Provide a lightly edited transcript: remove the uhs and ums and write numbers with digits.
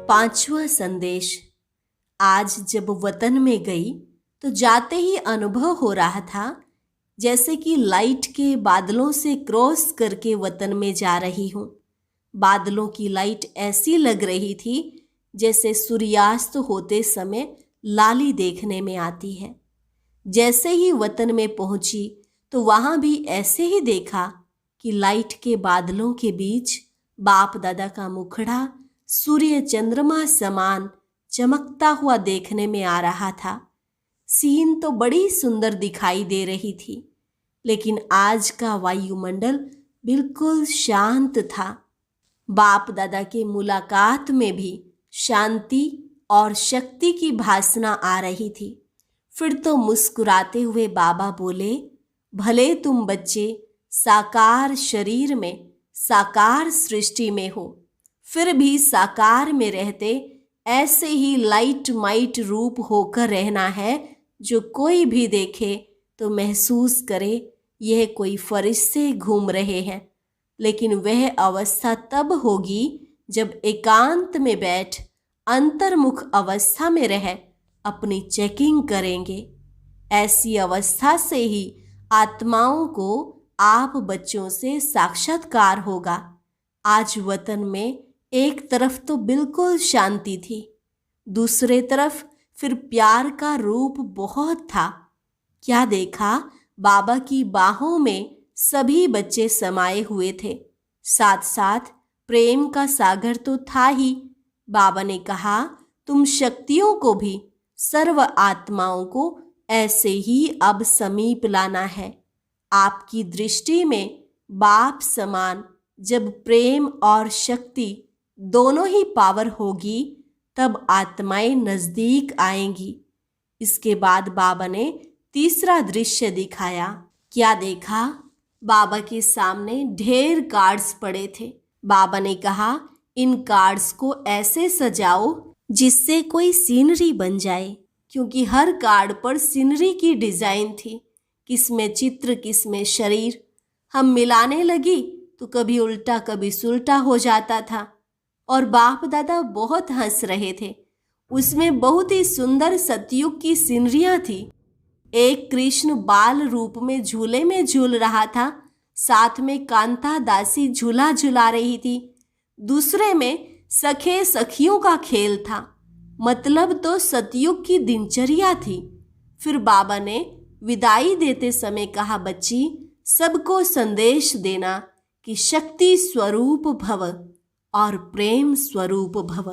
पांचवा संदेश। आज जब वतन में गई तो जाते ही अनुभव हो रहा था जैसे कि लाइट के बादलों से क्रॉस करके वतन में जा रही हूँ। बादलों की लाइट ऐसी लग रही थी जैसे सूर्यास्त होते समय लाली देखने में आती है। जैसे ही वतन में पहुंची तो वहां भी ऐसे ही देखा कि लाइट के बादलों के बीच बाप दादा का मुखड़ा सूर्य चंद्रमा समान चमकता हुआ देखने में आ रहा था। सीन तो बड़ी सुंदर दिखाई दे रही थी, लेकिन आज का वायुमंडल बिल्कुल शांत था। बाप दादा के मुलाकात में भी शांति और शक्ति की भासना आ रही थी। फिर तो मुस्कुराते हुए बाबा बोले, भले तुम बच्चे साकार शरीर में साकार सृष्टि में हो, फिर भी साकार में रहते ऐसे ही लाइट माइट रूप होकर रहना है, जो कोई भी देखे तो महसूस करे यह कोई फरिश्ते घूम रहे हैं। लेकिन वह अवस्था तब होगी जब एकांत में बैठ अंतर्मुख अवस्था में रह अपनी चेकिंग करेंगे। ऐसी अवस्था से ही आत्माओं को आप बच्चों से साक्षात्कार होगा। आज वतन में एक तरफ तो बिल्कुल शांति थी, दूसरे तरफ फिर प्यार का रूप बहुत था। क्या देखा, बाबा की बाहों में सभी बच्चे समाये हुए थे, साथ साथ प्रेम का सागर तो था ही। बाबा ने कहा, तुम शक्तियों को भी सर्व आत्माओं को ऐसे ही अब समीप लाना है। आपकी दृष्टि में बाप समान जब प्रेम और शक्ति दोनों ही पावर होगी, तब आत्माएं नजदीक आएंगी। इसके बाद बाबा ने तीसरा दृश्य दिखाया। क्या देखा, बाबा के सामने ढेर कार्ड्स पड़े थे। बाबा ने कहा, इन कार्ड्स को ऐसे सजाओ जिससे कोई सीनरी बन जाए, क्योंकि हर कार्ड पर सीनरी की डिजाइन थी, किसमें चित्र किसमें शरीर। हम मिलाने लगी तो कभी उल्टा कभी सुल्टा हो जाता था, और बाप दादा बहुत हंस रहे थे। उसमें बहुत ही सुंदर सतयुग की सीनरियां थी। एक कृष्ण बाल रूप में झूले में झूल रहा था, साथ में कांता दासी झूला झुला रही थी। दूसरे में सखे सखियों का खेल था, मतलब तो सतयुग की दिनचर्या थी। फिर बाबा ने विदाई देते समय कहा, बच्ची सबको संदेश देना कि शक्ति स्वरूप भव और प्रेम स्वरूप भव।